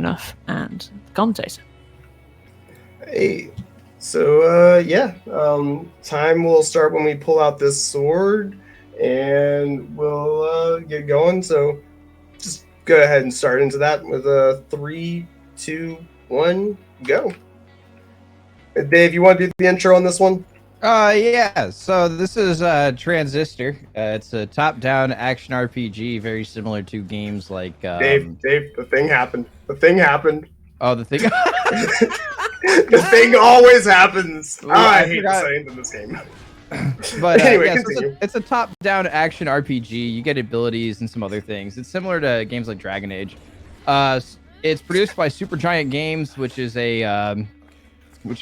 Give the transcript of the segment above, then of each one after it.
FNF and the commentator. Hey, so time will start when we pull out this sword, and we'll get going. So just go ahead and start into that with a 3, 2, 1, go. Dave, you want to do the intro on this one? Yeah. So this is Transistor. It's a top-down action RPG, very similar to games like. Dave, the thing happened. The thing happened. Oh, the thing. The thing always happens. I hate the sayings in this game. But anyway, yeah, so it's a top-down action RPG. You get abilities and some other things. It's similar to games like Dragon Age. It's produced by Supergiant Games, which is a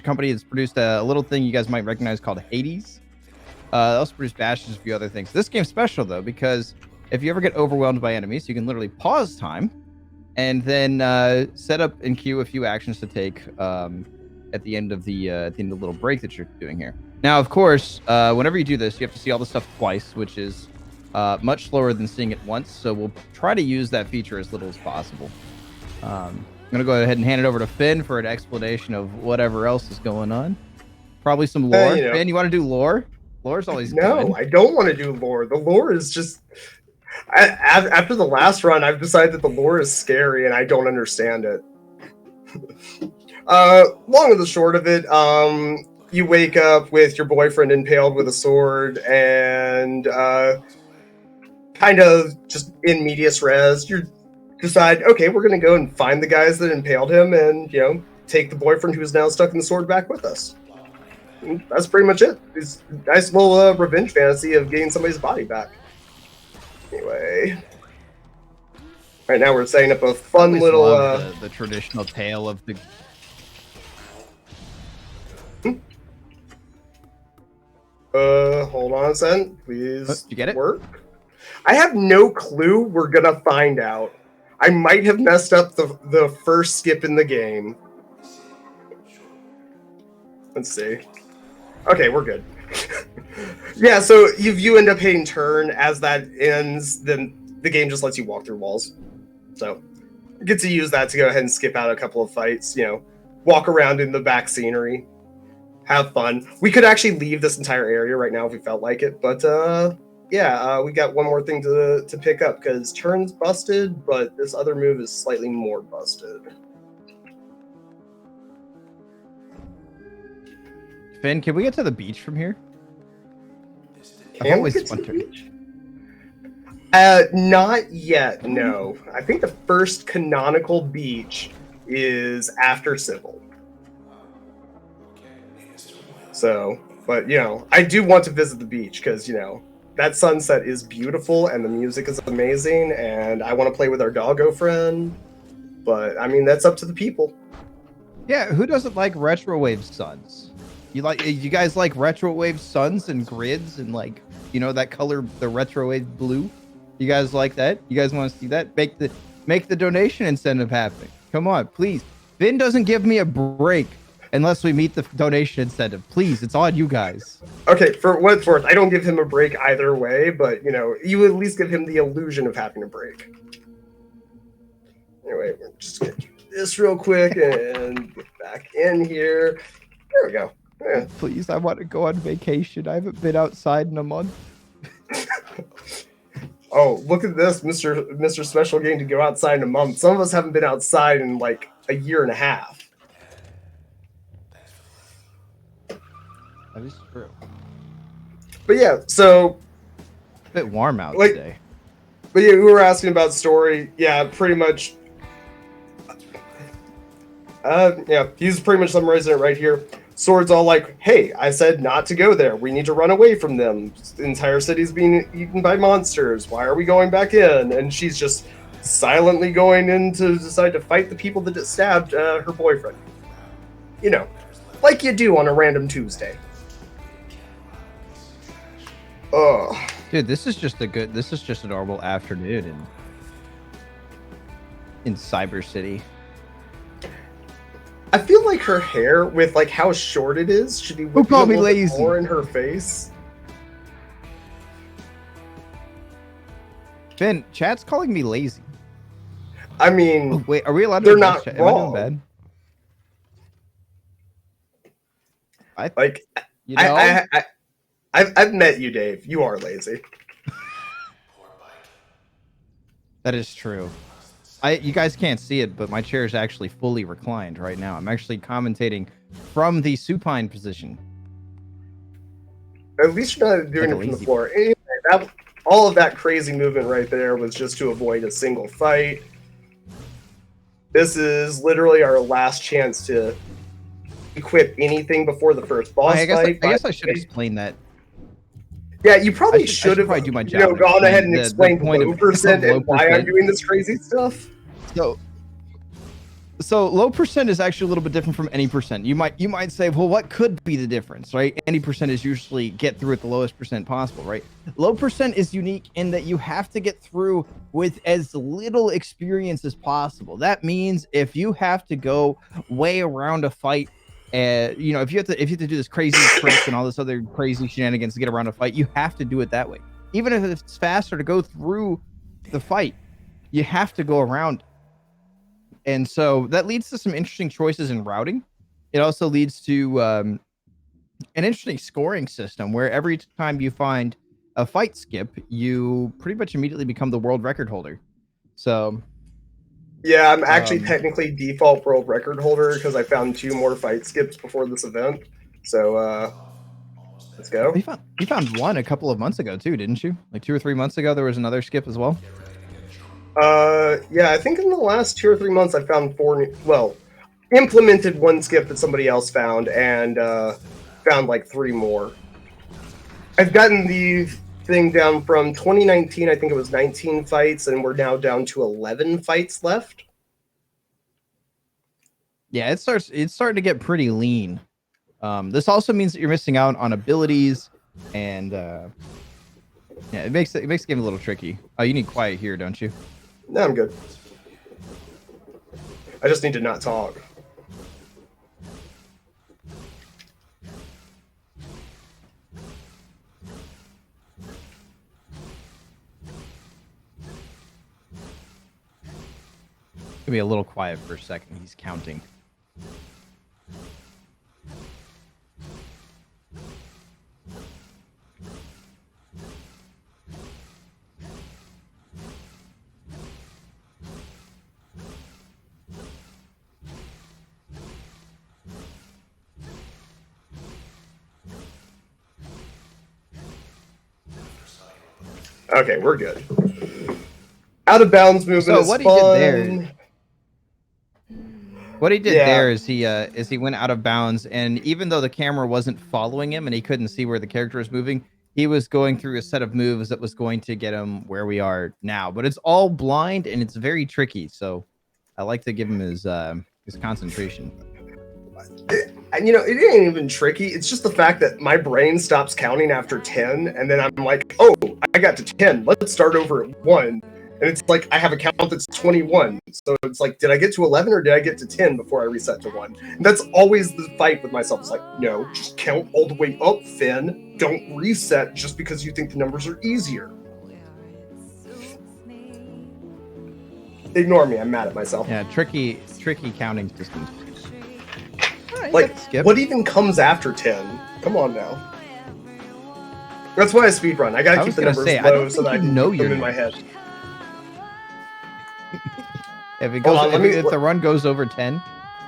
company that's produced a little thing you guys might recognize called Hades. They also produced Bash and a few other things. This game's special though because if you ever get overwhelmed by enemies, you can literally pause time and then set up and queue a few actions to take at the end of the little break that you're doing here. Now, of course, whenever you do this, you have to see all the stuff twice, which is much slower than seeing it once. So we'll try to use that feature as little as possible. I'm going to go ahead and hand it over to Finn for an explanation of whatever else is going on. Probably some lore. Finn, you want to do lore? Lore's always good. No, I don't want to do lore. The lore is just... after the last run, I've decided that the lore is scary and I don't understand it. Long and the short of it, you wake up with your boyfriend impaled with a sword and kind of just in medias res, you decide, okay, we're going to go and find the guys that impaled him and, take the boyfriend who is now stuck in the sword back with us. And that's pretty much it. It's a nice little revenge fantasy of getting somebody's body back. Anyway, right now we're setting up a fun little the traditional tale of the hold on a second, please. Did you get it? Work. I have no clue. We're gonna find out. I might have messed up the first skip in the game. Let's see. Okay, we're good. Yeah, so if you end up hitting turn as that ends, then the game just lets you walk through walls. So you get to use that to go ahead and skip out a couple of fights, walk around in the back scenery, have fun. We could actually leave this entire area right now if we felt like it, but we got one more thing to pick up because turn's busted, but this other move is slightly more busted. Finn, can we get to the beach from here? Can we get to the beach? Not yet, no. I think the first canonical beach is after Civil. So, but, I do want to visit the beach because, that sunset is beautiful and the music is amazing and I want to play with our doggo friend. But, I mean, that's up to the people. Yeah, who doesn't like retrowave suns? You guys like retrowave suns and grids and that color, the retrowave blue? You guys like that? You guys want to see that? Make the donation incentive happen. Come on, please. Finn doesn't give me a break unless we meet the donation incentive. Please, it's on you guys. Okay, for what it's worth, I don't give him a break either way, but, you at least give him the illusion of having a break. Anyway, we're just going to do this real quick and get back in here. There we go. Yeah. Please, I want to go on vacation. I haven't been outside in a month. Oh, look at this, Mr. Special getting to go outside in a month. Some of us haven't been outside in a year and a half. That is true. But yeah, so it's a bit warm out today. But yeah, we were asking about story. Yeah, pretty much. He's pretty much summarizing it right here. Sword's all like, hey, I said not to go there. We need to run away from them. The entire city's being eaten by monsters. Why are we going back in? And she's just silently going in to decide to fight the people that stabbed her boyfriend. Like you do on a random Tuesday. Oh, dude, this is just a normal afternoon in Cyber City. I feel like her hair, with how short it is, should be Who called me lazy? More in her face. Finn, chat's calling me lazy. I mean, Oh, wait, are we allowed to? they're adjust not chat? Am I doing wrong. bad? Like, You know, I've met you, Dave. You are lazy. that is true. You guys can't see it, but my chair is actually fully reclined right now. I'm actually commentating from the supine position. At least you're not doing Like a it from the lazy- floor. Anyway, all of that crazy movement right there was just to avoid a single fight. This is literally our last chance to equip anything before the first boss I fight. guess I should explain that. Yeah, you probably should have probably do my job and gone ahead and explain the explained point low of percent low and why I'm percent. doing this crazy stuff. So low percent is actually a little bit different from any percent. You might say, well, what could be the difference, right? Any percent is usually get through at the lowest percent possible, right? Low percent is unique in that you have to get through with as little experience as possible. That means if you have to go way around a fight, you know, if you have to do this crazy trick and all this other crazy shenanigans to get around a fight, you have to do it that way. Even if it's faster to go through the fight, you have to go around. And so that leads to some interesting choices in routing. It also leads to an interesting scoring system where every time you find a fight skip, you pretty much immediately become the world record holder. So yeah, I'm actually technically default world record holder because I found 2 more fight skips before this event. So let's go. You found one a couple of months ago too, didn't you? Like 2 or 3 months ago, there was another skip as well. Yeah, I think in the last 2 or 3 months I found 4 implemented 1 skip that somebody else found and found like 3 more. I've gotten the thing down from 2019, I think it was 19 fights, and we're now down to 11 fights left. Yeah, it's starting to get pretty lean. This also means that you're missing out on abilities, and yeah, it makes the game a little tricky. Oh, you need quiet here, don't you? No, I'm good. I just need to not talk. Gonna be a little quiet for a second. He's counting. Okay, we're good. Out of bounds movement is what fun. What he did there is he went out of bounds, and even though the camera wasn't following him and he couldn't see where the character was moving, he was going through a set of moves that was going to get him where we are now. But it's all blind and it's very tricky, so I like to give him his concentration. You know, it ain't even tricky. It's just the fact that my brain stops counting after 10, and then I'm like, oh, I got to 10. Let's start over at 1. And it's like, I have a count that's 21. So it's like, did I get to 11 or did I get to 10 before I reset to 1? And that's always the fight with myself. It's like, no, just count all the way up, Finn. Don't reset just because you think the numbers are easier. Ignore me, I'm mad at myself. Yeah, tricky counting systems. Like, what even comes after 10? Come on now. That's why I speedrun. I gotta keep the numbers low so that I can keep them in my head. If the run goes over 10,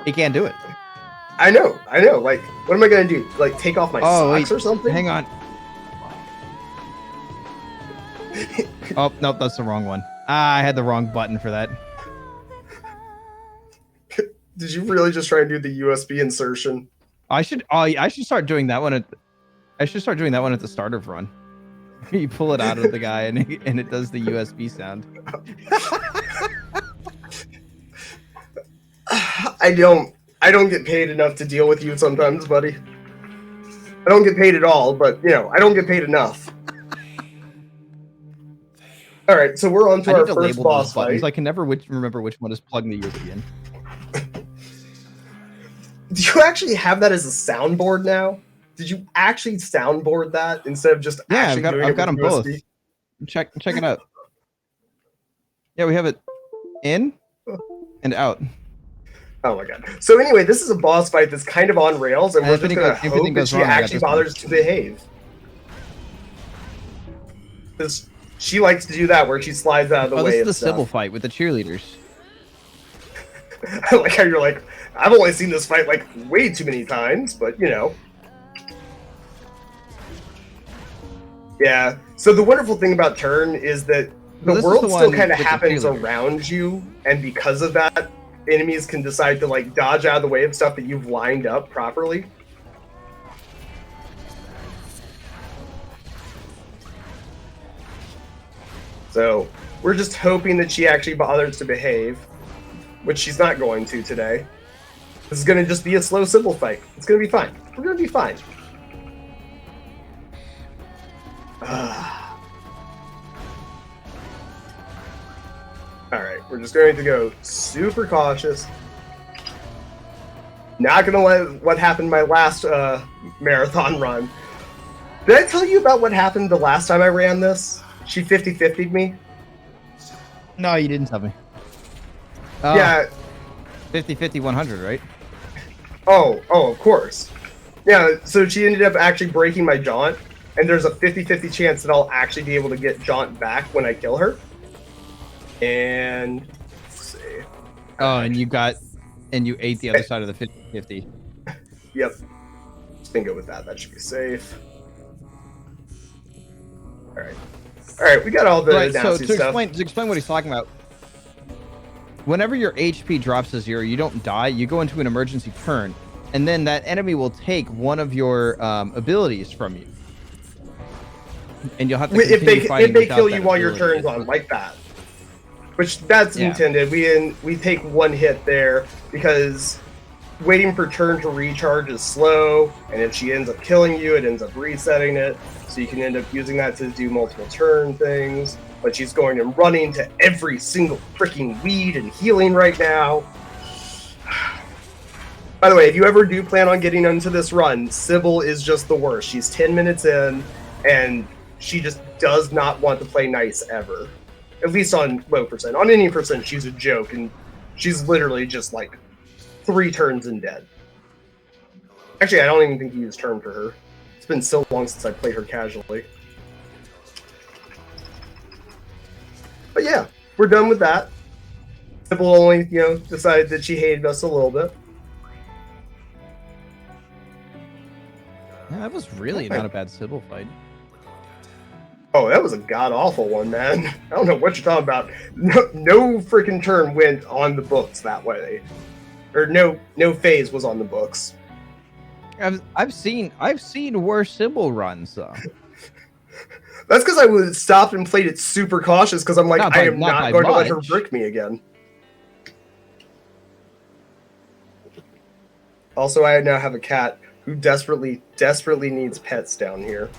he can't do it. I know. Like, what am I gonna do? Like, take off my socks or something? Hang on. Oh, nope, that's the wrong one. I had the wrong button for that. Did you really just try and do the USB insertion? I should start doing that one at the start of run. You pull it out of the guy and it does the USB sound. I don't get paid enough to deal with you sometimes, buddy. I don't get paid at all, but you know, I don't get paid enough. All right, so we're on to our first boss fight. I can never remember which one is plugging the USB in. Do you actually have that as a soundboard now? Did you actually soundboard that instead of just actually doing it with I've got them both. USB? Check it out. Yeah, we have it in And out. Oh my god. So anyway, this is a boss fight that's kind of on rails, and we're just gonna hope that she actually bothers to behave. Because she likes to do that, where she slides out of the way. This is the Sybil fight with the cheerleaders. I like how you're like, I've only seen this fight like way too many times, but you know. Yeah. So the wonderful thing about Turn is that the world still kind of happens around you, and because of that, enemies can decide to like dodge out of the way of stuff that you've lined up properly. So we're just hoping that she actually bothers to behave, which she's not going to today. This is going to just be a slow Sybil fight. It's going to be fine. We're going to be fine. Alright, we're just going to go super cautious. Not going to let what happened my last marathon run. Did I tell you about what happened the last time I ran this? She 50-50'd me? No, you didn't tell me. Yeah. 50-50, 100, right? Oh, of course. Yeah, so she ended up actually breaking my jaunt, and there's a 50-50 chance that I'll actually be able to get jaunt back when I kill her. And let's see. Oh, and you ate the other side of the 50-50. Yep. Just bingo with that. That should be safe. Alright, we got all the nasty stuff. To explain what he's talking about, whenever your HP drops to 0, you don't die, you go into an emergency turn, and then that enemy will take one of your abilities from you. And you'll have to if they kill you while your turn's on, like that. Which, that's intended. We take one hit there, because waiting for turn to recharge is slow, and if she ends up killing you, it ends up resetting it, so you can end up using that to do multiple turn things, but she's going and running to every single freaking weed and healing right now. By the way, if you ever do plan on getting into this run, Sybil is just the worst. She's 10 minutes in, and she just does not want to play nice ever. At least on low percent. On any percent, she's a joke, and she's literally just like 3 turns and dead. Actually, I don't even think you used turn for her. It's been so long since I played her casually. But yeah, we're done with that. Sybil only, decided that she hated us a little bit. Yeah, that was really not a bad Sybil fight. Oh, that was a god-awful one, man. I don't know what you're talking about. No freaking turn went on the books that way. Or no phase was on the books. I've seen worse Sybil runs though. That's because I was stopped and played it super cautious because I'm like, I am not going to let her brick me again. Also, I now have a cat who desperately needs pets down here.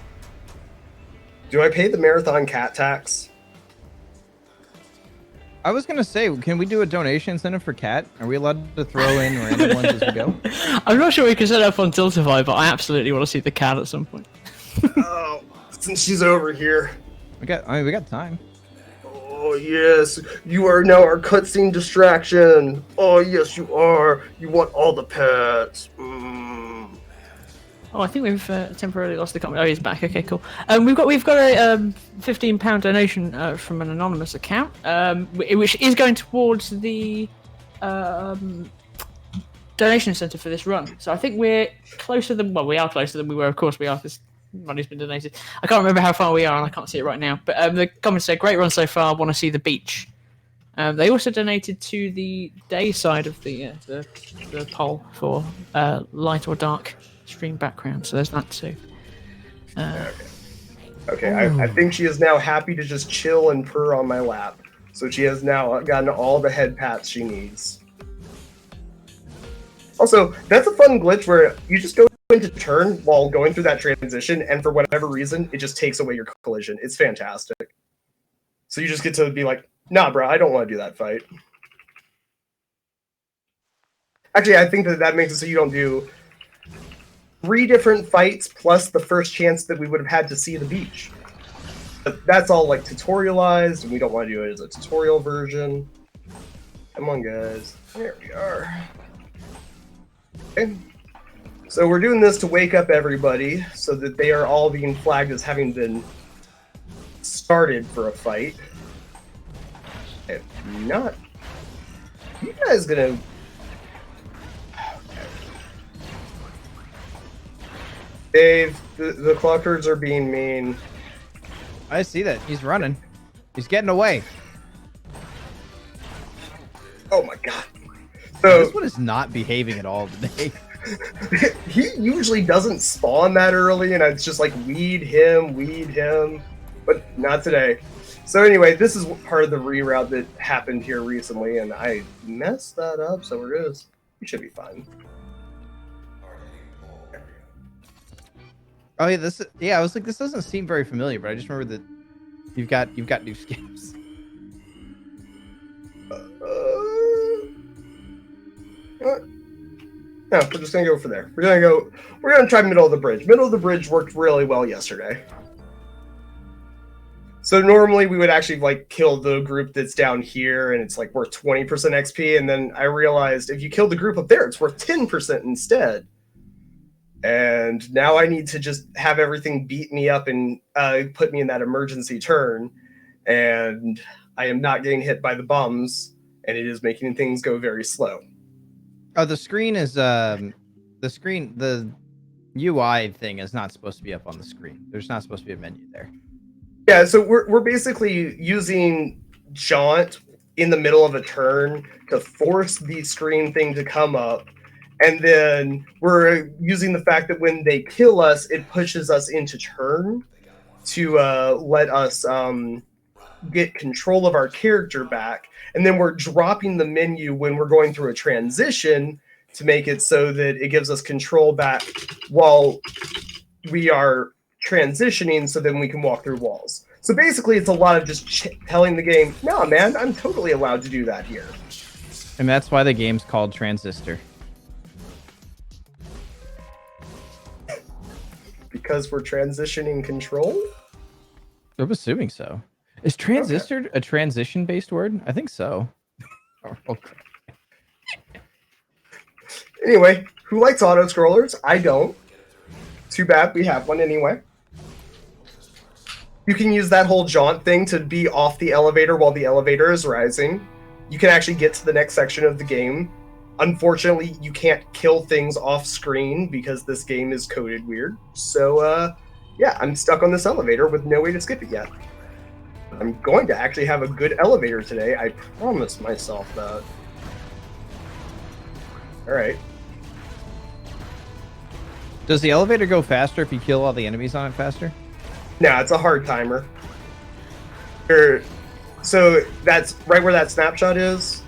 Do I pay the marathon cat tax? I was gonna say, can we do a donation incentive for cat? Are we allowed to throw in random ones as we go? I'm not sure we can set up on Tiltify, but I absolutely want to see the cat at some point. Oh, since she's over here. We got time. Oh yes, you are now our cutscene distraction. Oh yes, you are. You want all the pets. Oh, I think we've temporarily lost the comment. Oh, he's back. Okay, cool. We've got a £15 donation from an anonymous account, which is going towards the donation center for this run. So I think we're closer than we are closer than we were. Of course, we are. This money's been donated. I can't remember how far we are, and I can't see it right now. But the comments say, "Great run so far. Want to see the beach." They also donated to the day side of the poll for light or dark stream background, so there's that too. Okay. I think she is now happy to just chill and purr on my lap. So she has now gotten all the head pats she needs. Also, that's a fun glitch where you just go into turn while going through that transition, and for whatever reason, it just takes away your collision. It's fantastic. So you just get to be like, nah, bro, I don't want to do that fight. Actually, I think that makes it so you don't do 3 different fights plus the first chance that we would have had to see the beach. But that's all like tutorialized, and we don't want to do it as a tutorial version. Come on, guys. There we are. Okay. So we're doing this to wake up everybody so that they are all being flagged as having been started for a fight. If not, you guys gonna... Dave, the clockers are being mean. I see that. He's running. He's getting away. Oh my god. So This one is not behaving at all today. he usually doesn't spawn that early, and it's just like weed him, but not today. So anyway, this is part of the reroute that happened here recently, and I messed that up, so we're good. We should be fine. Oh yeah, I was like, this doesn't seem very familiar, but I just remember that you've got new skills. No, we're just gonna go for there. We're gonna try middle of the bridge. Middle of the bridge worked really well yesterday. So normally we would actually like kill the group that's down here, and it's like worth 20% XP, and then I realized if you kill the group up there, it's worth 10% instead. And now I need to just have everything beat me up and put me in that emergency turn, and I am not getting hit by the bums, and it is making things go very slow. Oh, the screen is the UI thing is not supposed to be up on the screen. There's not supposed to be a menu there. Yeah, so we're basically using jaunt in the middle of a turn to force the screen thing to come up, and then we're using the fact that when they kill us, it pushes us into turn to let us get control of our character back, and then we're dropping the menu when we're going through a transition to make it so that it gives us control back while we are transitioning, so then we can walk through walls. So basically it's a lot of just telling the game, no man, I'm totally allowed to do that here. And that's why the game's called Transistor. Because we're transitioning control? I'm assuming so. Is transistor a transition-based word? I think so. Okay. Anyway, who likes auto-scrollers? I don't. Too bad we have one anyway. You can use that whole jaunt thing to be off the elevator while the elevator is rising. You can actually get to the next section of the game. Unfortunately, you can't kill things off screen because this game is coded weird. So, yeah, I'm stuck on this elevator with no way to skip it yet. I'm going to actually have a good elevator today. I promised myself that. Alright. Does the elevator go faster if you kill all the enemies on it faster? No, it's a hard timer. So that's right where that snapshot is.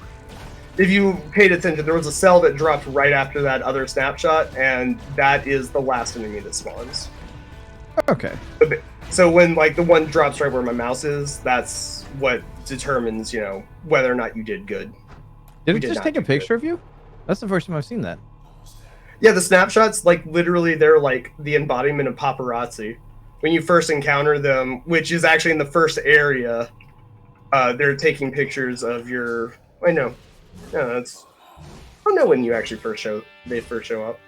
If you paid attention, there was a cell that dropped right after that other snapshot, and that is the last enemy that spawns. Okay. So when like the one drops right where my mouse is, that's what determines, you know, whether or not you did good. Did it just take a picture of you? That's the first time I've seen that. Yeah, the snapshots, like literally, they're like the embodiment of paparazzi. When you first encounter them, which is actually in the first area, they're taking pictures of your. I know, no, that's. I don't know when you actually they first show up.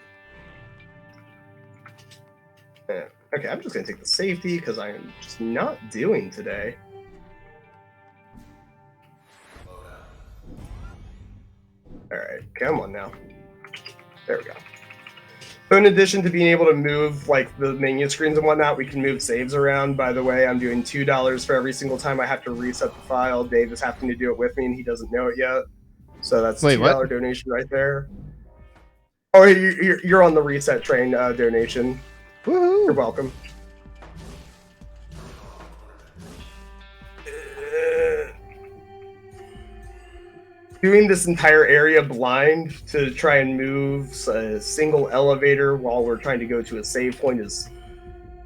Yeah. Okay, I'm just gonna take the safety because I am just not doing today. All right, come on now. There we go. So in addition to being able to move like the menu screens and whatnot, we can move saves around. By the way, I'm doing $2 for every single time I have to reset the file. Dave is having to do it with me, and he doesn't know it yet. So that's a $2 donation right there. Oh, you're on the reset train donation. Woohoo! You're welcome. Doing this entire area blind to try and move a single elevator while we're trying to go to a save point is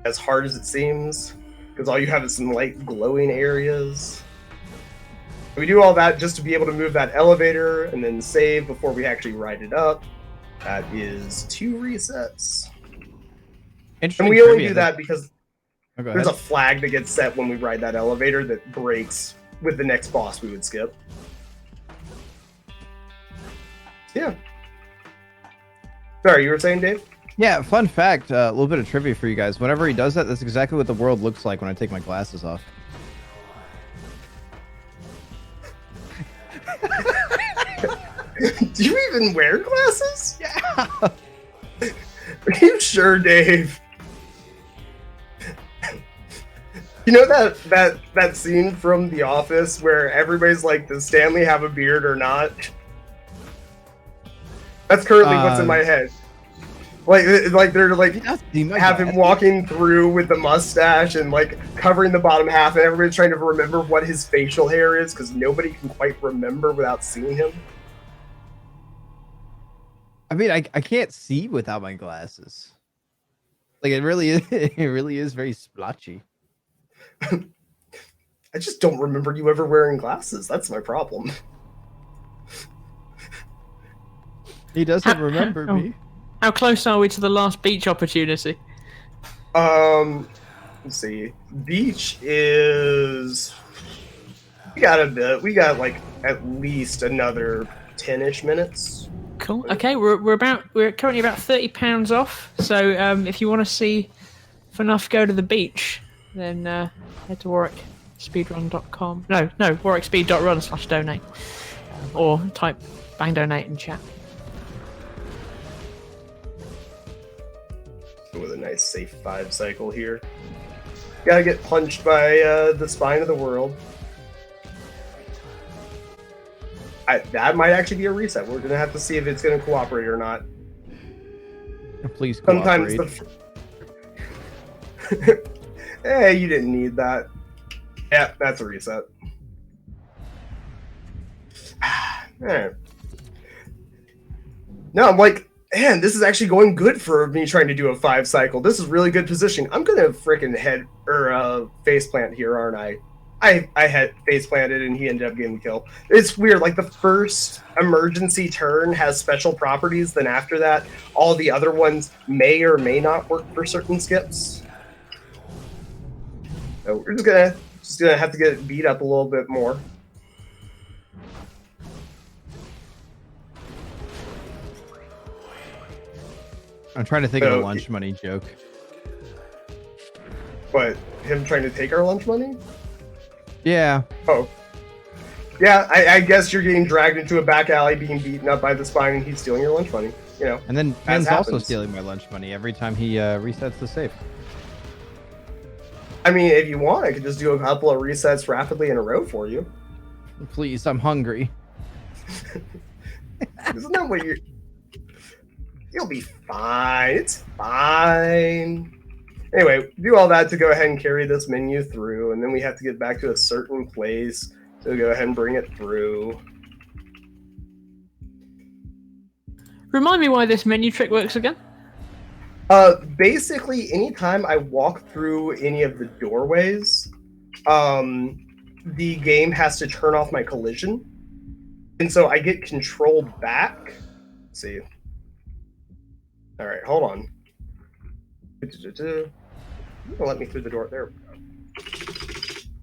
as hard as it seems, because all you have is some light glowing areas. We do all that just to be able to move that elevator and then save before we actually ride it up. That is 2 resets. And we only do that because there's a flag that gets set when we ride that elevator that breaks with the next boss we would skip. Yeah. Sorry, you were saying, Dave? Yeah, fun fact, a little bit of trivia for you guys. Whenever he does that, that's exactly what the world looks like when I take my glasses off. Do you even wear glasses? Yeah. Are you sure, Dave? You know that scene from The Office where everybody's like, does Stanley have a beard or not? That's currently what's in my head. Like they're like have him walking through with the mustache and like covering the bottom half, and everybody's trying to remember what his facial hair is because nobody can quite remember without seeing him. I mean, I can't see without my glasses. Like it really is very splotchy. I just don't remember you ever wearing glasses. That's my problem. He doesn't remember me. How close are we to the last beach opportunity? Let's see. Beach is... We got a bit. We got like at least another 10-ish minutes. Cool. Okay, we're currently about £30 off. So if you want to see FNUF go to the beach, then head to WarwickSpeedrun.com. No, WarwickSpeed.run/donate. Or type bang donate in chat. With a nice safe 5 cycle here. Gotta get punched by the spine of the world. That might actually be a reset. We're gonna have to see if it's gonna cooperate or not. Please cooperate. Sometimes hey, you didn't need that. Yeah, that's a reset. Alright. No, I'm like, man, this is actually going good for me trying to do a 5 cycle. This is really good positioning. I'm gonna freaking head or face plant here, aren't I? I had face planted and he ended up getting the kill. It's weird. Like the first emergency turn has special properties. Then after that, all the other ones may or may not work for certain skips. So we're just gonna have to get it beat up a little bit more. I'm trying to think of a lunch money joke. What? Him trying to take our lunch money? Yeah. Oh. Yeah, I guess you're getting dragged into a back alley, being beaten up by the spine, and he's stealing your lunch money. You know. And then Ben's also stealing my lunch money every time he resets the safe. I mean, if you want, I could just do a couple of resets rapidly in a row for you. Please, I'm hungry. Isn't that what you're... You'll be fine. It's fine. Anyway, do all that to go ahead and carry this menu through, and then we have to get back to a certain place to go ahead and bring it through. Remind me why this menu trick works again? Basically, anytime I walk through any of the doorways, the game has to turn off my collision. And so I get controlled back. Let's see. All right, hold on. Let me through the door. There we go.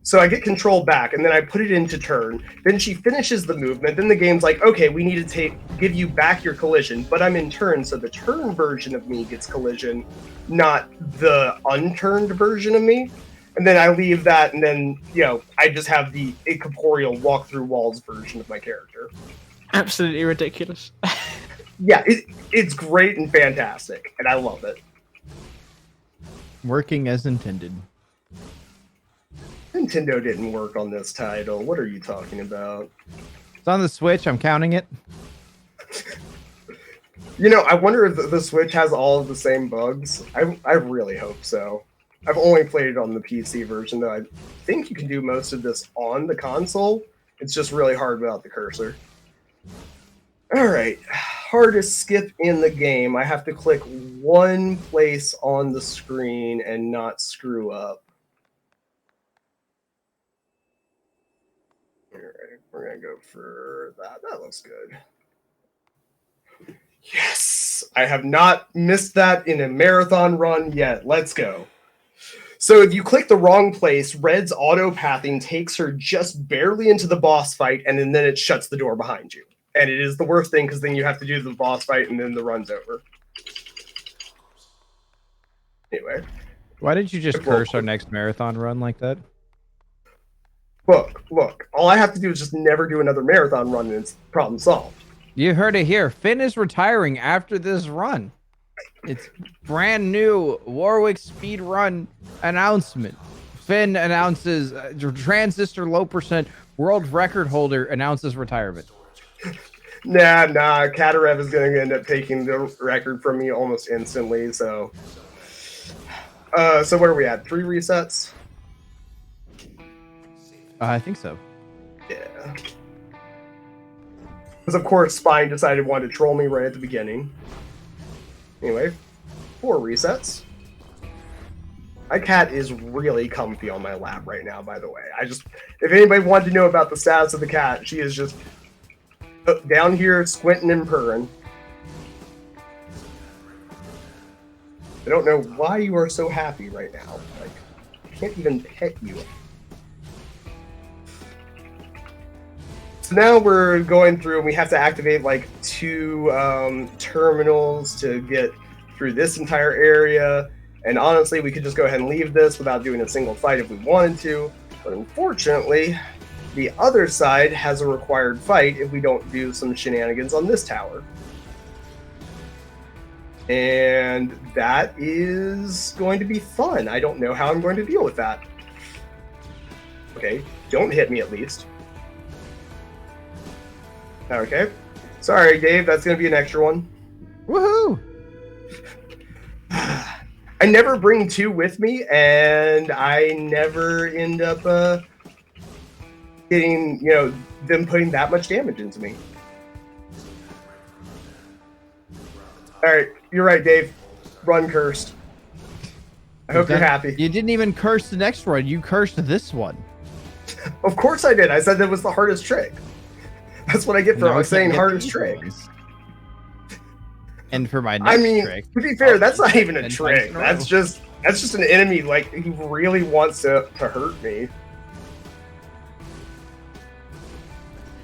So I get control back, and then I put it into turn. Then she finishes the movement. Then the game's like, okay, we need to give you back your collision, but I'm in turn, so the turn version of me gets collision, not the unturned version of me. And then I leave that, and then, you know, I just have the incorporeal walk through walls version of my character. Absolutely ridiculous. Yeah, it's great and fantastic, and I love it. Working as intended. Nintendo didn't work on this title. What are you talking about? It's on the Switch. I'm counting it. You know, I wonder if the Switch has all of the same bugs. I really hope so. I've only played it on the PC version, though. I think you can do most of this on the console. It's just really hard without the cursor. All right, hardest skip in the game. I have to click one place on the screen and not screw up. All right, we're gonna go for that. That looks good. Yes, I have not missed that in a marathon run yet. Let's go. So if you click the wrong place, Red's auto pathing takes her just barely into the boss fight, and then it shuts the door behind you. And it is the worst thing because then you have to do the boss fight and then the run's over. Anyway. Why did you just curse our next marathon run like that? Look. All I have to do is just never do another marathon run and it's problem solved. You heard it here. Finn is retiring after this run. It's brand new Warwick speedrun announcement. Finn announces Transistor low percent world record holder announces retirement. Nah. Katarev is going to end up taking the record from me almost instantly. So what are we at? 3 resets? I think so. Yeah. Because of course Spine decided wanted to troll me right at the beginning. Anyway, 4 resets. My cat is really comfy on my lap right now, by the way. If anybody wanted to know about the status of the cat, she is just down here squinting and purring. I don't know why you are so happy right now. Like, I can't even pet you. So now we're going through and we have to activate like 2 terminals to get through this entire area. And honestly, we could just go ahead and leave this without doing a single fight if we wanted to. But unfortunately, the other side has a required fight if we don't do some shenanigans on this tower. And that is going to be fun. I don't know how I'm going to deal with that. Okay, don't hit me at least. Okay. Sorry, Dave, that's going to be an extra one. Woohoo! I never bring 2 with me, and I never end up getting, them putting that much damage into me. Alright, you're right, Dave. Run cursed. I hope you're happy. You didn't even curse the next run, you cursed this one. Of course I did. I said that was the hardest trick. That's what I get for saying hardest trick. And for my next trick, to be fair, that's not even a trick. That's just an enemy like who really wants to hurt me.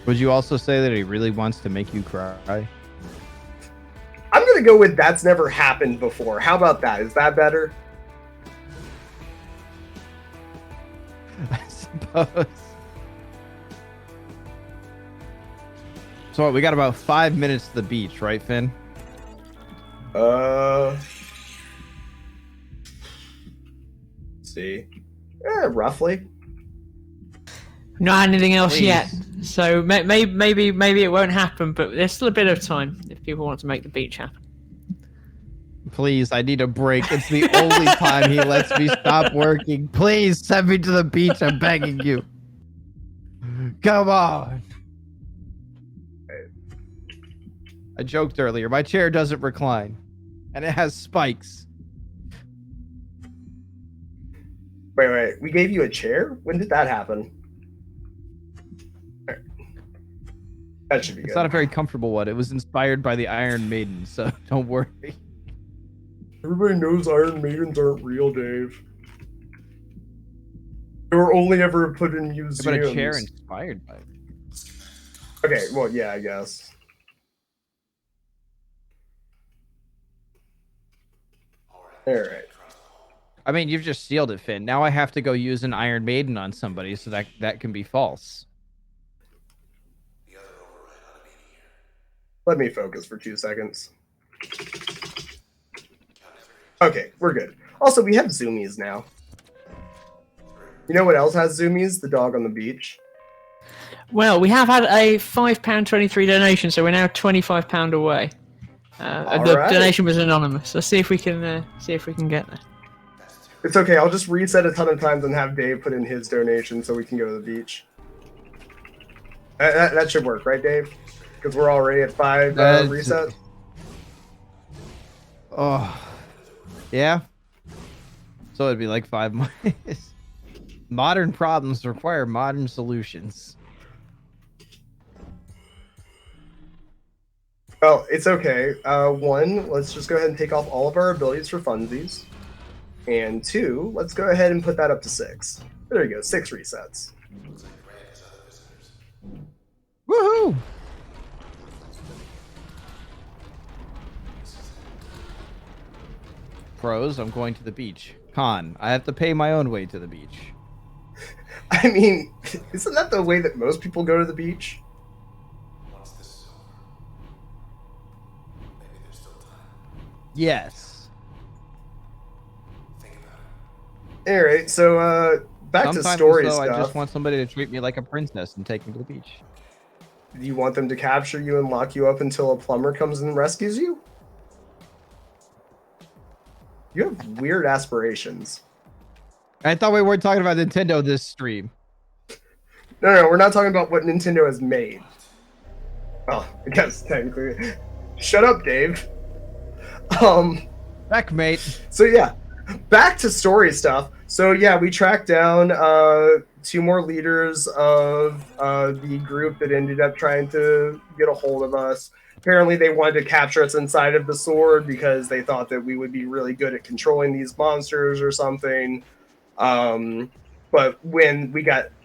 Would you also say that he really wants to make you cry? I'm gonna go with that's never happened before. How about that? Is that better? I suppose. So what, we got about 5 minutes to the beach, right, Finn? Let's see. Roughly. Not anything else yet. So maybe it won't happen, but there's still a bit of time if people want to make the beach happen. Please, I need a break. It's the only time he lets me stop working. Please send me to the beach. I'm begging you. Come on. I joked earlier. My chair doesn't recline. And it has spikes. Wait. We gave you a chair? When did that happen? That should be good. It's not a very comfortable one. It was inspired by the Iron Maiden, so don't worry. Everybody knows Iron Maidens aren't real, Dave. They were only ever put in museums. But a chair inspired by it. Okay, well, yeah, I guess. Alright. I mean, you've just sealed it, Finn. Now I have to go use an Iron Maiden on somebody, so that can be false. Let me focus for 2 seconds. Okay, we're good. Also, we have zoomies now. You know what else has zoomies? The dog on the beach. Well, we have had a £5.23 donation, so we're now £25 away. The donation was anonymous. Let's see if we can get there. It's okay. I'll just reset a ton of times and have Dave put in his donation so we can go to the beach. That should work, right, Dave? Because we're already at 5 resets. Oh, yeah. So it'd be like 5 more. Modern problems require modern solutions. Well, it's okay. 1, let's just go ahead and take off all of our abilities for funsies. And 2, let's go ahead and put that up to 6. There you go, 6 resets. Woohoo! Pros, I'm going to the beach. Con, I have to pay my own way to the beach. I mean, isn't that the way that most people go to the beach? Yes. Alright, so back Sometimes, to story though, stuff. I just want somebody to treat me like a princess and take me to the beach. Do you want them to capture you and lock you up until a plumber comes and rescues you? You have weird aspirations. I thought we weren't talking about Nintendo this stream. No, we're not talking about what Nintendo has made. Well, I guess technically. Shut up, Dave. Heck, mate. So yeah, back to story stuff. So yeah, we tracked down 2 more leaders of the group that ended up trying to get a hold of us. Apparently they wanted to capture us inside of the sword because they thought that we would be really good at controlling these monsters or something. But when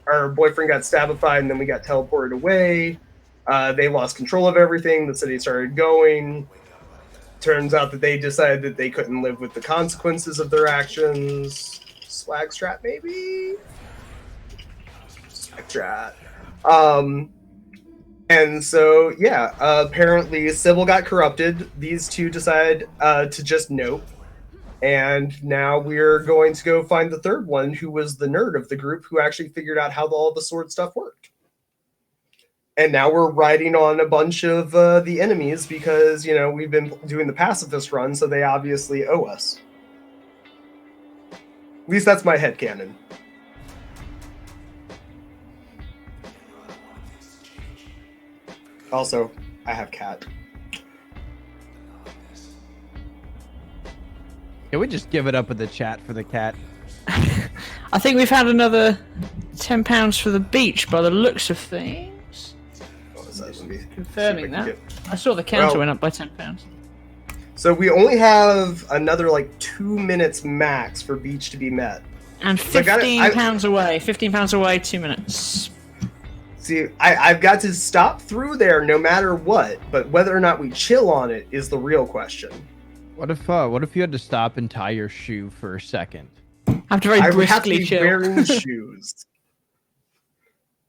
our boyfriend got stabified and then we got teleported away, they lost control of everything. The city started going. Turns out that they decided that they couldn't live with the consequences of their actions. Swag strat, maybe? Swag strat. And so, yeah, apparently Sybil got corrupted. These two decided to just nope. And now we're going to go find the third one, who was the nerd of the group, who actually figured out how all the sword stuff worked. And now we're riding on a bunch of the enemies because, you know, we've been doing the pacifist run, so they obviously owe us. At least that's my headcanon. Also, I have cat. Can we just give it up with the chat for the cat? I think we've had another £10 for the beach by the looks of things. What was that? Let me Confirming see if I can that. I saw the counter Well- went up by £10. So we only have another like 2 minutes max for beach to be met. And So I got it- £15 away. £15 away, 2 minutes. See, I've got to stop through there no matter what, but whether or not we chill on it is the real question. What if you had to stop and tie your shoe for a second? I have to very I would have to briskly be chill. wearing shoes.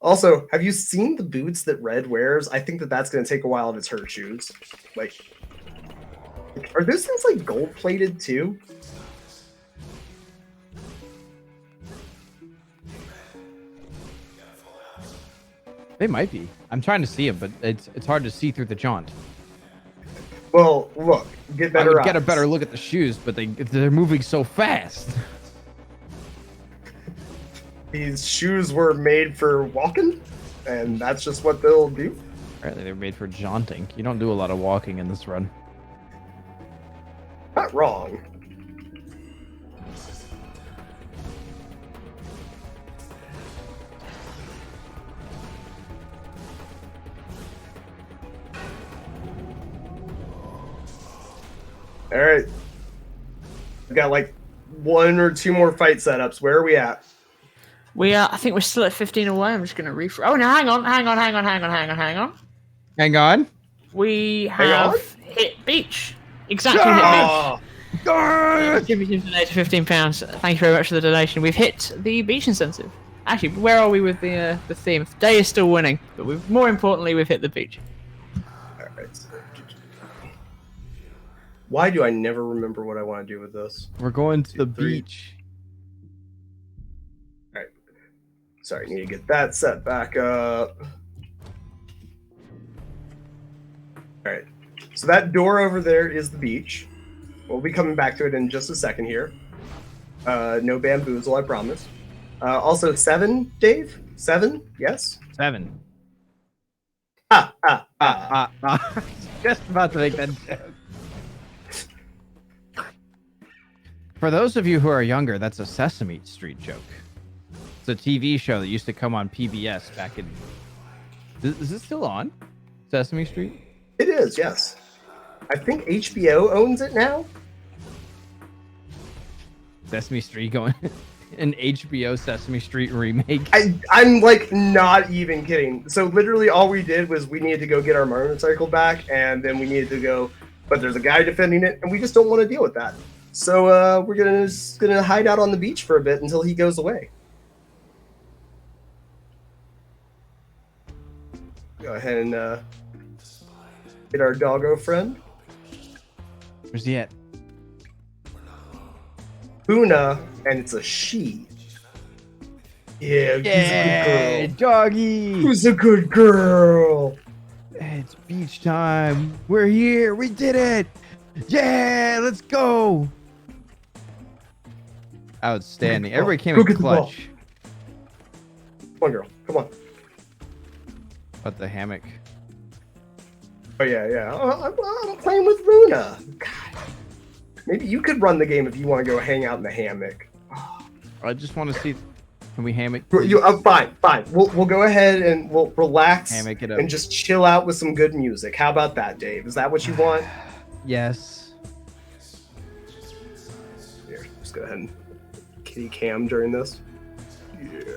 Also, have you seen the boots that Red wears? I think that that's going to take a while if it's her shoes. Like, are those things like gold plated too? They might be. I'm trying to see them, but it's hard to see through the jaunt. Well, look, get I better would get a eyes. better look at the shoes, but they're moving so fast. These shoes were made for walking, and that's just what they'll do. Apparently, they're made for jaunting. You don't do a lot of walking in this run. Not wrong. All right. We've got like 1 or 2 more fight setups. Where are we at? I think we're still at 15 away. I'm just going to refresh. Oh, no, hang on. Hang on. We Hang on? have hit beach. Exactly hit beach. Oh, Distributed today to £15. Thank you very much for the donation. We've hit the beach incentive. Actually, where are we with the theme? Day is still winning, but more importantly, we've hit the beach. all right. Why do I never remember what I want to do with this? We're going to the 3. beach. All right. Sorry, need to get that set back up. All right. So that door over there is the beach. We'll be coming back to it in just a second here. No bamboozle, I promise. Also, 7, Dave? 7? Yes? 7. Ah. Just about to make that joke. For those of you who are younger, that's a Sesame Street joke. It's a TV show that used to come on PBS back in... Is it still on? Sesame Street? It is, yes. I think HBO owns it now. Sesame Street going... An HBO Sesame Street remake. I'm like not even kidding. So literally all we did was we needed to go get our motorcycle back, and then we needed to go, but there's a guy defending it, and we just don't want to deal with that. So we're gonna hide out on the beach for a bit until he goes away. Go ahead and get our doggo friend. Where's he at? Una, and it's a she. Yeah, who's a good girl? Doggy. Who's a good girl? It's beach time. We're here. We did it. Yeah, let's go. Outstanding. Everybody came in clutch. Come on, girl. Come on. But the hammock. Oh, yeah. I'm playing with Runa. God. Maybe you could run the game if you want to go hang out in the hammock. I just want to see. Can we hammock? Fine. We'll go ahead and we'll relax Hammock it up. and just chill out with some good music. How about that, Dave? Is that what you want? Yes. Here, just go ahead and kitty cam during this. Yes.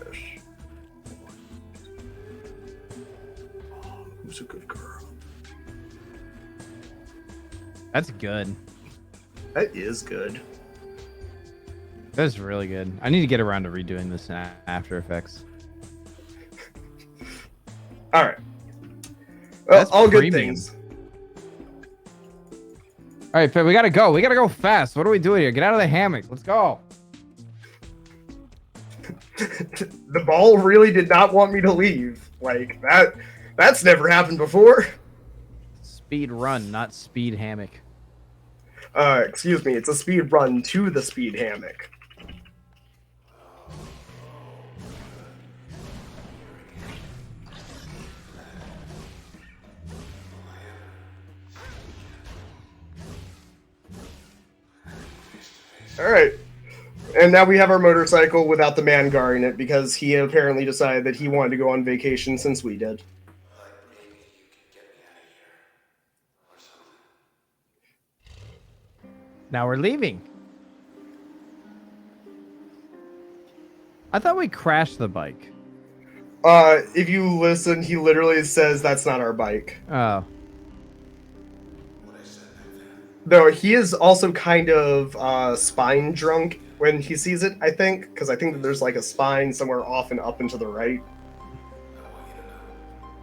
Who's a good girl? That's good. That is good. That's really good. I need to get around to redoing this in After Effects. All right. Well, That's all good premium. things. All right, but we gotta go. We gotta go fast. What are we doing here? Get out of the hammock. Let's go. The ball really did not want me to leave. Like that. That's never happened before. Speed run, not speed hammock. Excuse me. It's a speed run to the speed hammock. All right. And now we have our motorcycle without the man guarding it because he apparently decided that he wanted to go on vacation since we did. Now we're leaving. I thought we crashed the bike. If you listen, he literally says that's not our bike. Oh. Though he is also kind of spine drunk when he sees it, I think, because I think that there's like a spine somewhere off and up and to the right.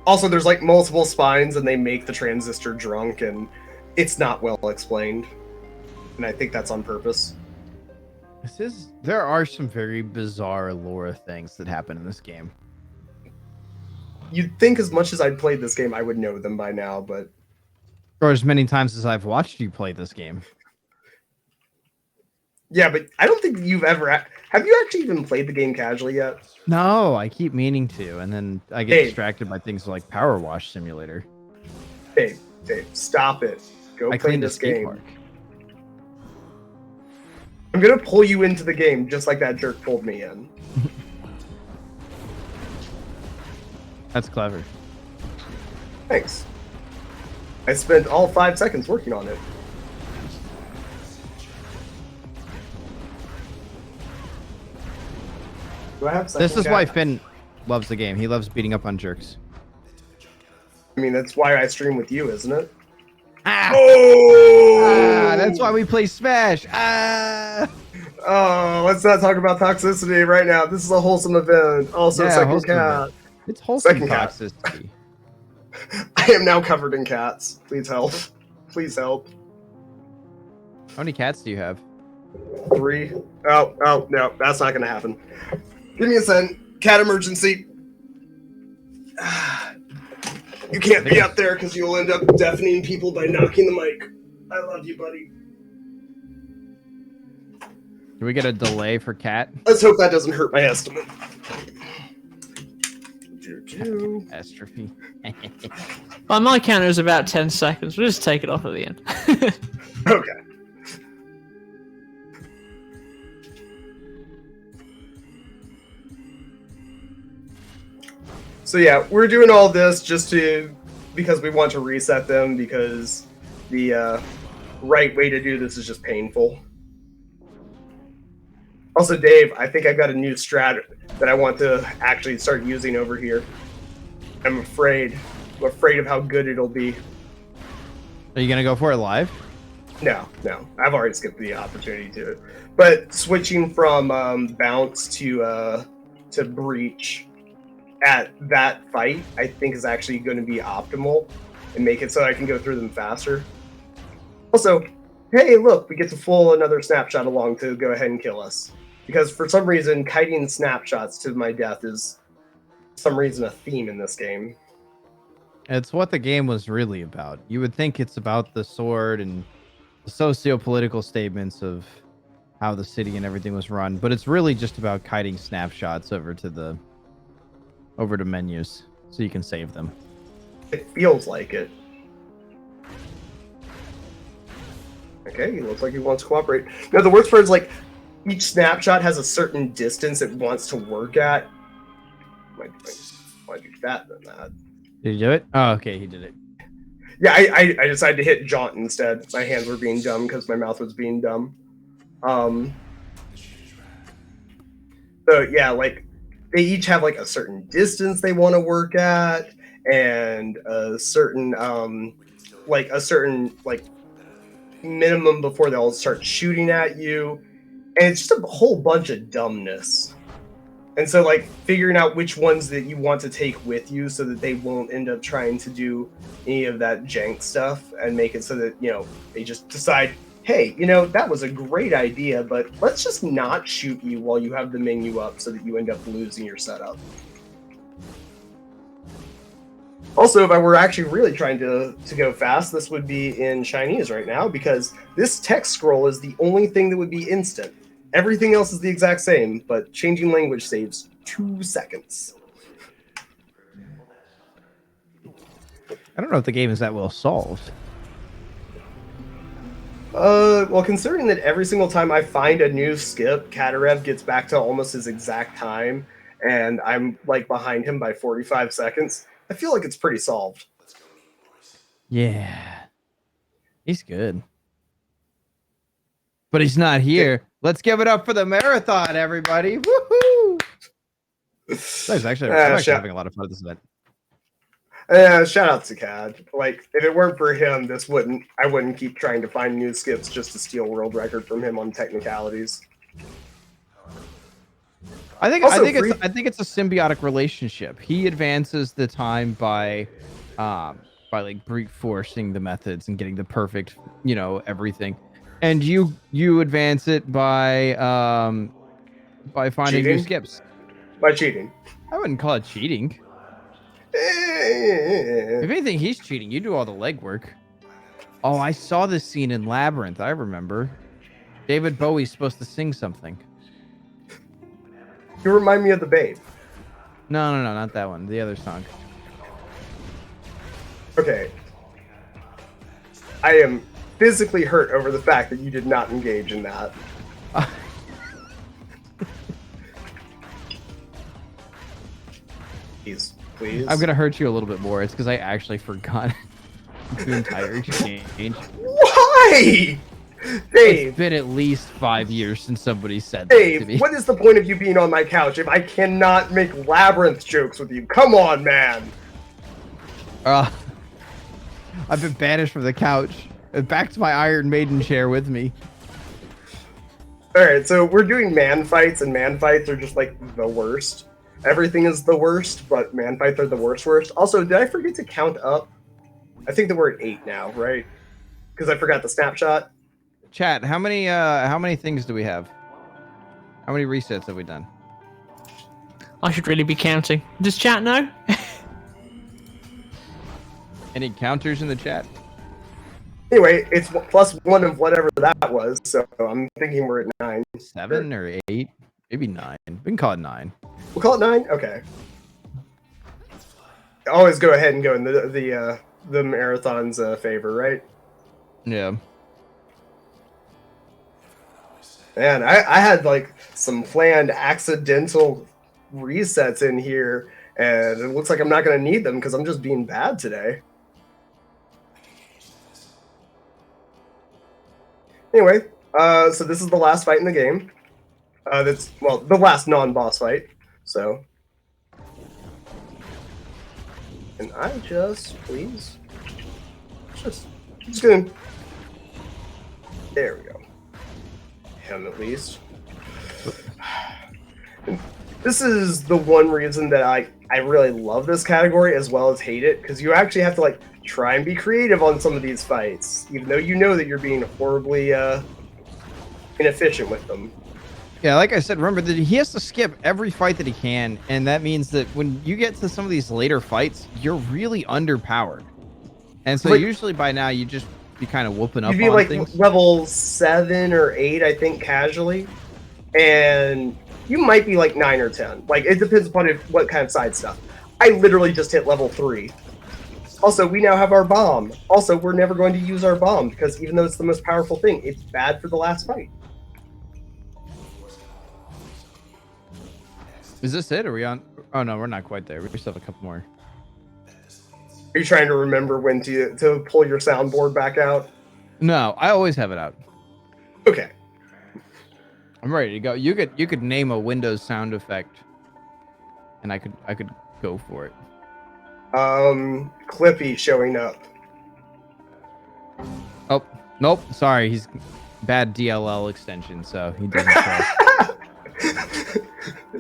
Also, there's like multiple spines and they make the transistor drunk and it's not well explained. And I think that's on purpose. There are some very bizarre lore things that happen in this game. You'd think as much as I'd played this game, I would know them by now, but... Or as many times as I've watched you play this game. Yeah, but I don't think you've ever... Have you actually even played the game casually yet? No, I keep meaning to, and then I get distracted by things like Power Wash Simulator. Dave, stop it. Go I play cleaned this a skate game. park. I'm gonna pull you into the game just like that jerk pulled me in. That's clever. Thanks. I spent all 5 seconds working on it. Do I have second This is cat? why Finn loves the game. He loves beating up on jerks. I mean, that's why I stream with you, isn't it? Ah! Oh! That's why we play Smash. Ah! Oh, let's not talk about toxicity right now. This is a wholesome event. Also, Yeah, second wholesome cat. event. It's wholesome Second cat. toxicity. I am now covered in cats. Please help. Please help. How many cats do you have? 3. Oh, no, that's not gonna happen. Give me a second. Cat emergency. You can't be up there because you'll end up deafening people by knocking the mic. I love you, buddy. Do we get a delay for cat? Let's hope that doesn't hurt my estimate. Catastrophe. Well, my counter is about 10 seconds. We'll just take it off at the end. Okay. So yeah, we're doing all this because we want to reset them because the right way to do this is just painful. Also, Dave, I think I've got a new strat that I want to actually start using over here. I'm afraid of how good it'll be. Are you gonna go for it live? No, I've already skipped the opportunity to it. But switching from bounce to breach at that fight, I think is actually going to be optimal and make it so I can go through them faster. Also, hey, look, we get to pull another snapshot along to go ahead and kill us. Because for some reason, kiting snapshots to my death is, for some reason, a theme in this game. It's what the game was really about. You would think it's about the sword and the socio-political statements of how the city and everything was run, but it's really just about kiting snapshots over to menus so you can save them. It feels like it. Okay, he looks like he wants to cooperate. Now, the worst part is, like, each snapshot has a certain distance it wants to work at. Might do that than that. Did you do it? Oh, okay, he did it. Yeah, I decided to hit jaunt instead. My hands were being dumb because my mouth was being dumb. So yeah, like they each have like a certain distance they want to work at, and a certain minimum before they'll start shooting at you, and it's just a whole bunch of dumbness. And so, like, figuring out which ones that you want to take with you so that they won't end up trying to do any of that jank stuff and make it so that, you know, they just decide, hey, you know, that was a great idea, but let's just not shoot you while you have the menu up so that you end up losing your setup. Also, if I were actually really trying to go fast, this would be in Chinese right now because this text scroll is the only thing that would be instant. Everything else is the exact same, but changing language saves 2 seconds. I don't know if the game is that well solved. Well, considering that every single time I find a new skip, Katarev gets back to almost his exact time, and I'm, like, behind him by 45 seconds, I feel like it's pretty solved. Yeah. He's good. But he's not here. Let's give it up for the marathon, everybody. Woohoo! I'm actually having a lot of fun at this event. Shout out to Cad. Like, if it weren't for him, I wouldn't keep trying to find new skips just to steal world record from him on technicalities. I think it's a symbiotic relationship. He advances the time by like brute forcing the methods and getting the perfect, you know, everything. And you advance it by finding new skips. By cheating. I wouldn't call it cheating. If anything, he's cheating. You do all the legwork. Oh, I saw this scene in Labyrinth. I remember. David Bowie's supposed to sing something. You remind me of the Babe. No, not that one. The other song. Okay. I am physically hurt over the fact that you did not engage in that. Please. I'm gonna hurt you a little bit more. It's because I actually forgot the entire exchange. Why? Dave, it's been at least 5 years since somebody said that to me. Dave, what is the point of you being on my couch if I cannot make Labyrinth jokes with you? Come on, man. I've been banished from the couch. Back to my Iron Maiden chair with me. Alright, so we're doing man fights, and man fights are just like the worst. Everything is the worst, but man fights are the worst. Also, did I forget to count up? I think that we're at 8 now, right? Because I forgot the snapshot. Chat, how many things do we have? How many resets have we done? I should really be counting. Does chat know? Any counters in the chat? Anyway, it's +1 of whatever that was, so I'm thinking we're at 9. 7 or 8? Maybe 9. We can call it 9. We'll call it 9? Okay. Always go ahead and go in the marathon's favor, right? Yeah. Man, I had like some planned accidental resets in here, and it looks like I'm not going to need them because I'm just being bad today. Anyway, so this is the last fight in the game. The last non-boss fight. So, and I just gonna There we go. Him at least. This is the one reason that I really love this category as well as hate it, because you actually have to like try and be creative on some of these fights, even though you know that you're being horribly inefficient with them. Yeah, like I said, remember that he has to skip every fight that he can, and that means that when you get to some of these later fights, you're really underpowered. And so Like, usually by now you just be kind of whooping up you'd be on like things. level 7 or 8, I think, casually, and you might be like 9 or 10. Like, it depends upon what kind of side stuff. I literally just hit level 3. Also, we now have our bomb. Also, we're never going to use our bomb because even though it's the most powerful thing, it's bad for the last fight. Is this it? Are we on? Oh no, we're not quite there. We still have a couple more. Are you trying to remember when to pull your soundboard back out? No, I always have it out. Okay. I'm ready to go. You could name a Windows sound effect, and I could go for it. Clippy showing up. Oh nope, sorry, he's bad DLL extension, so he doesn't show.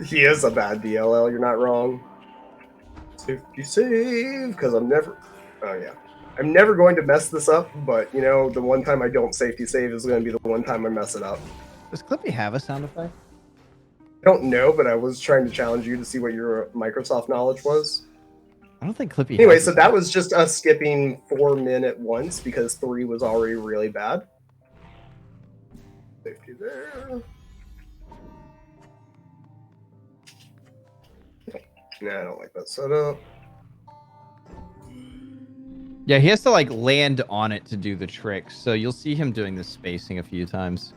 He is a bad DLL, you're not wrong. Safety save, because I'm never... Oh, yeah. I'm never going to mess this up, but, you know, the one time I don't safety save is going to be the one time I mess it up. Does Clippy have a sound effect? I don't know, but I was trying to challenge you to see what your Microsoft knowledge was. I don't think Clippy Anyway, has so a that sound was just us skipping 4 min at once, because 3 was already really bad. Safety there. Nah, I don't like that setup. Yeah, he has to like land on it to do the trick. So you'll see him doing this spacing a few times.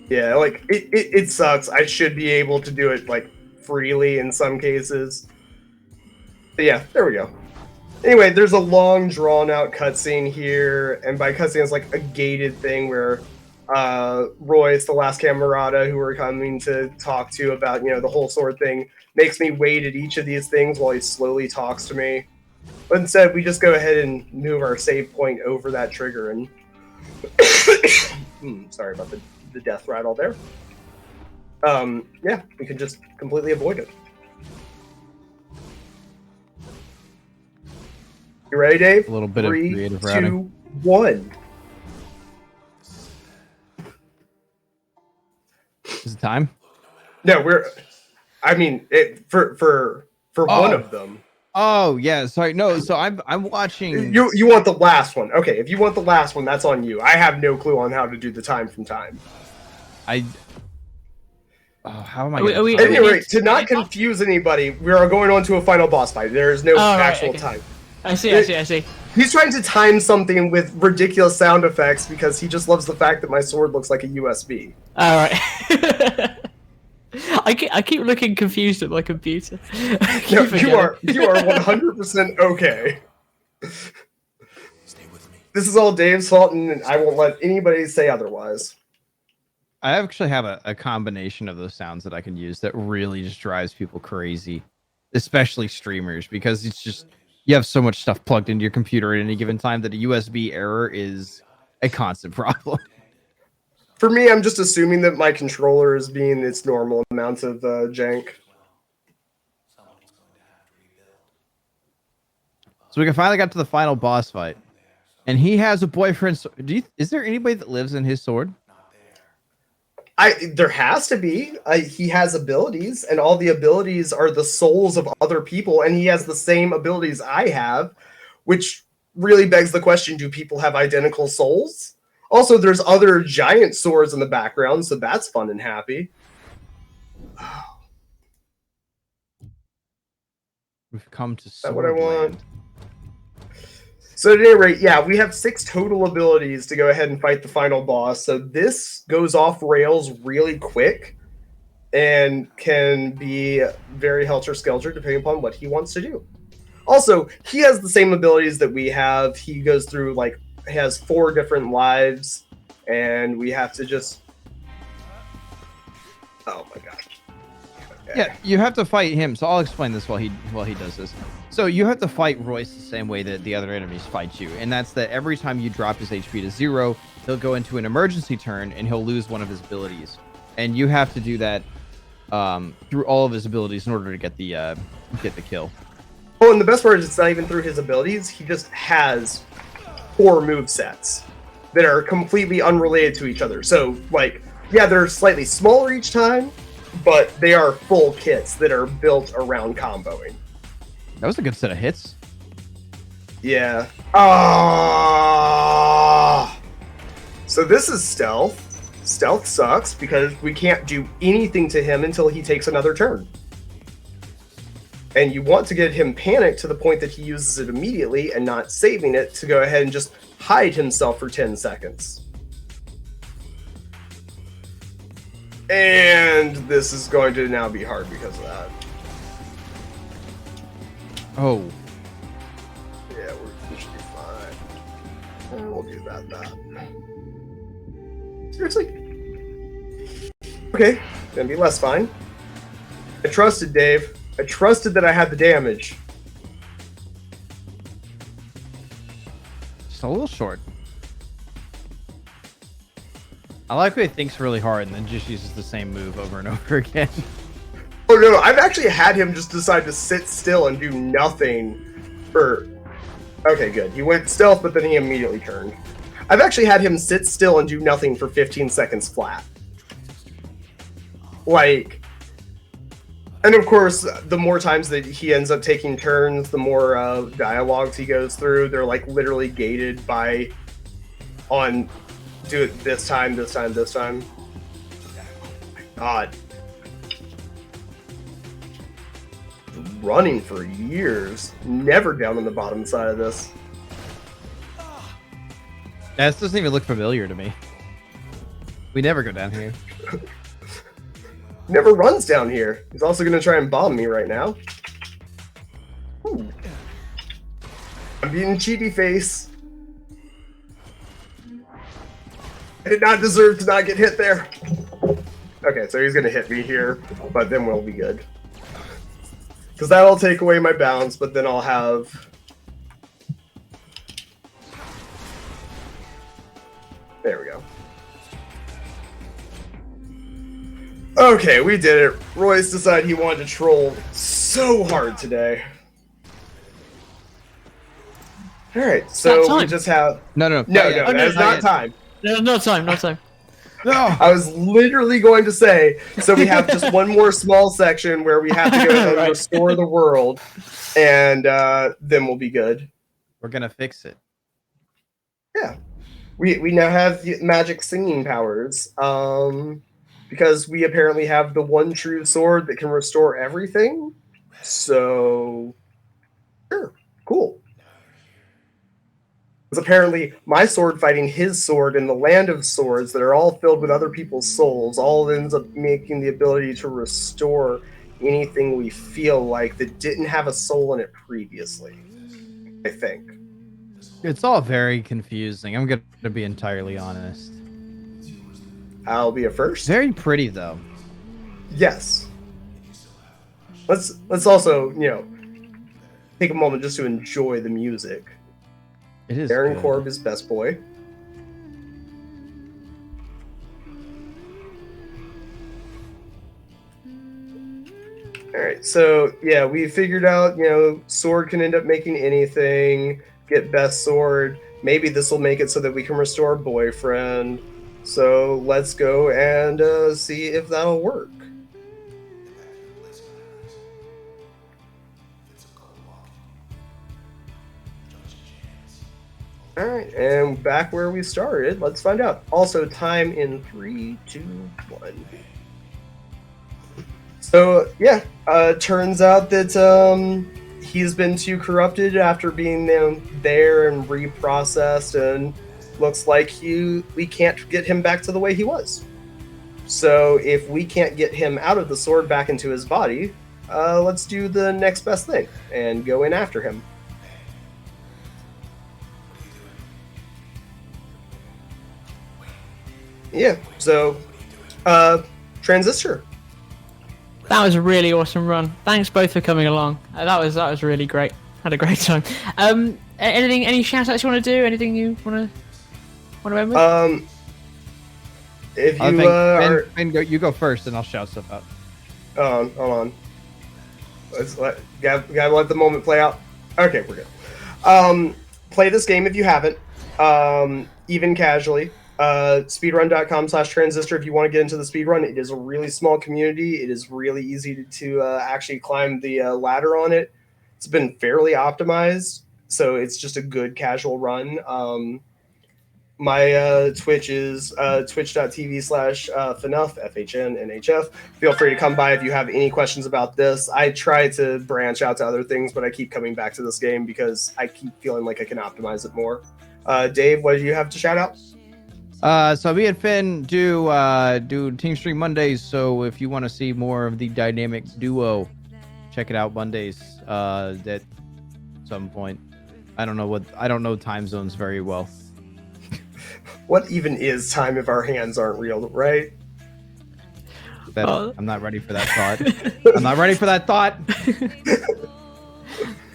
Yeah, like it sucks. I should be able to do it like freely in some cases. But yeah, there we go. Anyway, there's a long drawn out cutscene here, and by cutscene it's like a gated thing where Royce, the last Camerata who we're coming to talk to about, you know, the whole sword thing, makes me wait at each of these things while he slowly talks to me. But instead, we just go ahead and move our save point over that trigger and... sorry about the death rattle there. Yeah, we can just completely avoid it. You ready, Dave? A little bit of 3, creative 2, routing. 1. Is it time? No, I mean, for one of them. Oh yeah, sorry. No, so I'm watching. You want the last one? Okay, if you want the last one, that's on you. I have no clue on how to do the time from time. How am I? At any rate, to not confuse anybody, we are going on to a final boss fight. There is no actual time. I see. He's trying to time something with ridiculous sound effects because he just loves the fact that my sword looks like a USB. All right. I keep looking confused at my computer. No, you are 100% okay. This is all Dave's fault, and I won't let anybody say otherwise. I actually have a combination of those sounds that I can use that really just drives people crazy, especially streamers, because it's just you have so much stuff plugged into your computer at any given time that a USB error is a constant problem. For me, I'm just assuming that my controller is being its normal amount of jank. So we finally got to the final boss fight, and he has a boyfriend. Is there anybody that lives in his sword? There has to be. He has abilities, and all the abilities are the souls of other people, and he has the same abilities I have, which really begs the question: do people have identical souls? Also, there's other giant swords in the background, so that's fun and happy. We've come to Is that what I want? Swordland. So at any rate, yeah, we have 6 total abilities to go ahead and fight the final boss. So this goes off rails really quick and can be very helter-skelter depending upon what he wants to do. Also, he has the same abilities that we have. He goes through, like, he has 4 different lives, and we have to just... Oh my gosh. Yeah, you have to fight him. So I'll explain this while he does this. So you have to fight Royce the same way that the other enemies fight you, and that's that every time you drop his HP to 0, he'll go into an emergency turn and he'll lose one of his abilities, and you have to do that through all of his abilities in order to get the kill. Oh, and the best part is it's not even through his abilities. He just has 4 movesets that are completely unrelated to each other. So, like, yeah, they're slightly smaller each time, but they are full kits that are built around comboing. That was a good set of hits. Yeah. Ah. So this is stealth. Stealth sucks because we can't do anything to him until he takes another turn. And you want to get him panicked to the point that he uses it immediately and not saving it to go ahead and just hide himself for 10 seconds. And this is going to now be hard because of that. Oh. Yeah, we should be fine. And we'll do that. Seriously? Okay, gonna be less fine. I trusted Dave. I trusted that I had the damage. Just a little short. I like how he thinks really hard and then just uses the same move over and over again. Oh no, I've actually had him just decide to sit still and do nothing for... Okay, good. He went stealth, but then he immediately turned. I've actually had him sit still and do nothing for 15 seconds flat. Like... And of course, the more times that he ends up taking turns, the more dialogues he goes through. They're like literally gated by... on... do it this time, this time, this time. Oh my god. Running for years. Never down on the bottom side of this. This doesn't even look familiar to me. We never go down here. Never runs down here. He's also going to try and bomb me right now. Ooh. I'm being cheaty face. I did not deserve to not get hit there. Okay, so he's going to hit me here, but then we'll be good. Because that'll take away my bounce, but then I'll have... There we go. Okay, we did it. Royce decided he wanted to troll so hard today. Alright, so we just have... No. That's not time. No time. No. I was literally going to say, so we have just one more small section where we have to go ahead and restore the world, and then we'll be good. We're gonna fix it. Yeah. We now have magic singing powers, because we apparently have the one true sword that can restore everything. So, sure, cool. Because apparently my sword fighting his sword in the land of swords that are all filled with other people's souls all ends up making the ability to restore anything we feel like that didn't have a soul in it previously, I think. It's all very confusing. I'm gonna be entirely honest. I'll be a first. Very pretty though. Yes. Let's also, take a moment just to enjoy the music. It is. Baron good. Korb is best boy. Alright, so yeah, we figured out, sword can end up making anything, get best sword. Maybe this will make it so that we can restore boyfriend. So let's go and see if that'll work. Alright, and back where we started. Let's find out. Also, time in 3, 2, 1. So, yeah, turns out that he's been too corrupted after being there and reprocessed, and looks like we can't get him back to the way he was. So, if we can't get him out of the sword back into his body, let's do the next best thing and go in after him. Yeah, so, Transistor. That was a really awesome run. Thanks both for coming along. That was really great. Had a great time. Any shout outs you want to do? Anything you want to end with? If you Ben, you go first, and I'll shout stuff out. hold on. Gotta let the moment play out. Okay, we're good. Play this game if you haven't, even casually. Speedrun.com/transistor if you want to get into the speedrun. It is a really small community. It is really easy to actually climb the ladder on it. It's been fairly optimized, so it's just a good casual run. My Twitch is twitch.tv/fhnnhf, fhnnhf. Feel free to come by if you have any questions about this. I try to branch out to other things, but I keep coming back to this game because I keep feeling like I can optimize it more. Dave, what do you have to shout out? So me and Finn do Team Stream Mondays. So if you want to see more of the dynamic duo, check it out Mondays. At some point, I don't know time zones very well. What even is time if our hands aren't real, right? I'm not ready for that thought. I'm not ready for that thought.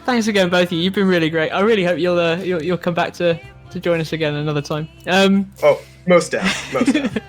Thanks again, both of you. You've been really great. I really hope you'll come back to join us again another time. Most definitely.